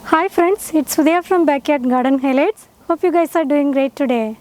Hi friends, it's Sudhya from Backyard Garden Highlights. Hope you guys are doing great today.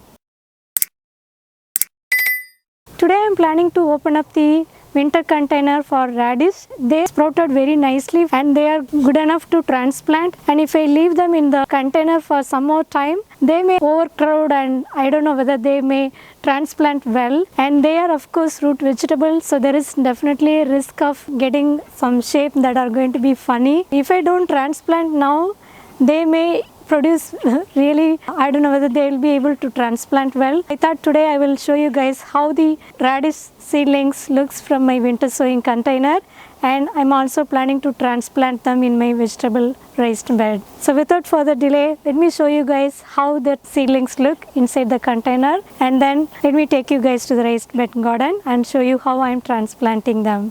Today I am planning to open up the winter container for radish. They sprouted very nicely and they are good enough to transplant, and if I leave them in the container for some more time, they may overcrowd and I don't know whether they may transplant well, and they are of course root vegetables, so there is definitely a risk of getting some shape that are going to be funny. If I don't transplant now, they may produce really, I don't know whether they will be able to transplant well. I thought today I will show you guys how the radish seedlings looks from my winter sowing container, and I'm also planning to transplant them in my vegetable raised bed. So without further delay, let me show you guys how the seedlings look inside the container, and then let me take you guys to the raised bed garden and show you how I'm transplanting them.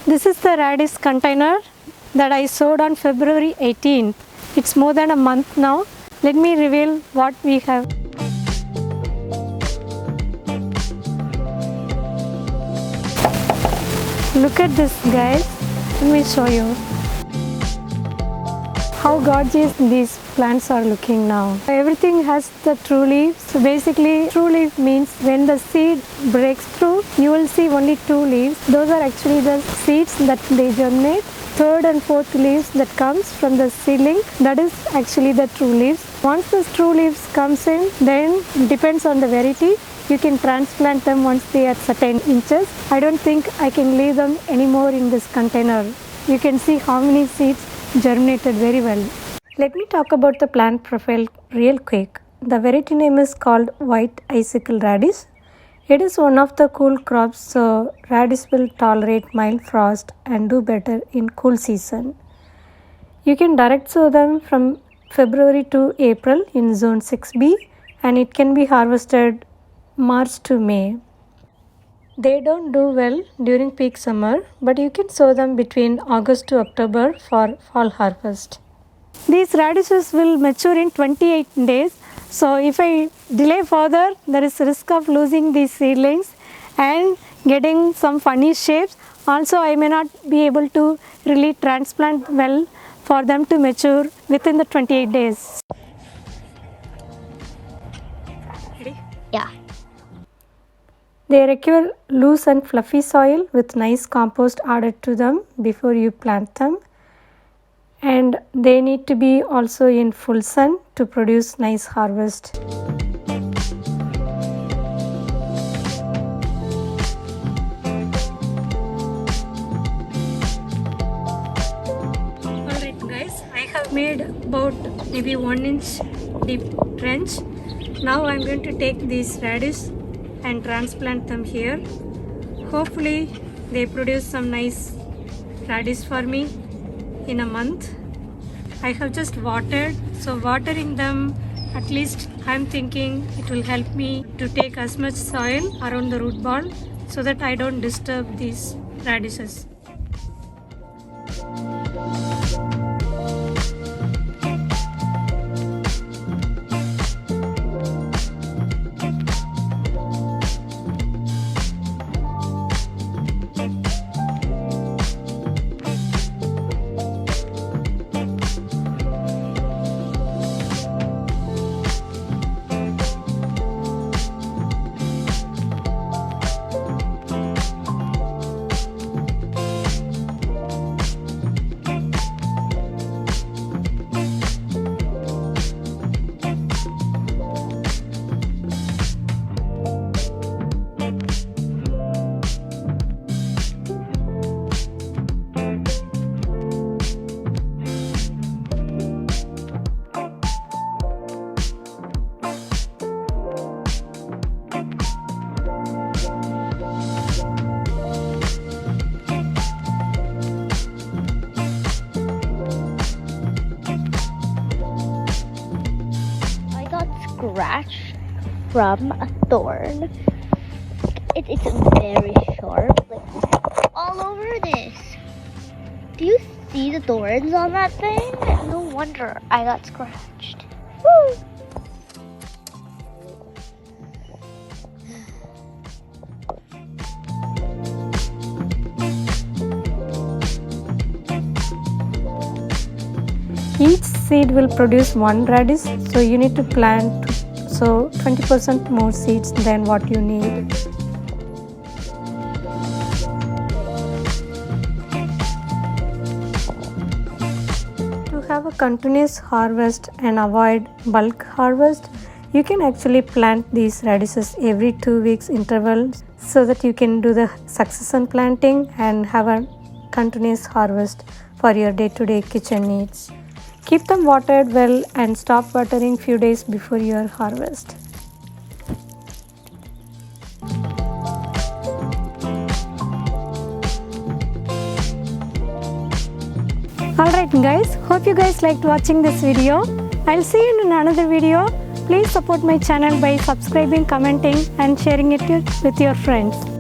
This is the radish container that I sowed on February 18th. It's more than a month now. Let me reveal what we have. Look at this, guys. Let me show you how gorgeous these plants are looking now. Everything has the true leaves. So basically, true leaf means when the seed breaks through, you will see only two leaves. Those are actually the seeds that they germinate. Third and fourth leaves that comes from the seedling, that is actually the true leaves. Once the true leaves comes in, then depends on the variety, you can transplant them once they are certain inches. I don't think I can leave them anymore in this container. You can see how many seeds germinated very well. Let me talk about the plant profile real quick. The variety name is called white icicle radish. It is one of the cool crops, so radish will tolerate mild frost and do better in cool season. You can direct sow them from February to April in zone 6B, and it can be harvested March to May. They don't do well during peak summer, but you can sow them between August to October for fall harvest. These radishes will mature in 28 days. So if I delay further, there is a risk of losing these seedlings and getting some funny shapes. Also, I may not be able to really transplant well for them to mature within the 28 days. Ready? Yeah. They require loose and fluffy soil with nice compost added to them before you plant them. And they need to be also in full sun to produce nice harvest. Alright guys, I have made about maybe 1 inch deep trench. Now I am going to take these radish and transplant them here. Hopefully they produce some nice radish for me in a month. I have just watered, so watering them, at least I'm thinking it will help me to take as much soil around the root ball so that I don't disturb these radishes. Scratch from a thorn. It's very sharp, like all over this. Do you see the thorns on that thing? No wonder I got scratched. Woo! Each seed will produce one radish, so you need to plant 20% more seeds than what you need. To have a continuous harvest and avoid bulk harvest, you can actually plant these radishes every 2 weeks intervals so that you can do the succession planting and have a continuous harvest for your day-to-day kitchen needs. Keep them watered well and stop watering few days before your harvest. Alright guys, hope you guys liked watching this video. I'll see you in another video. Please support my channel by subscribing, commenting and sharing it with your friends.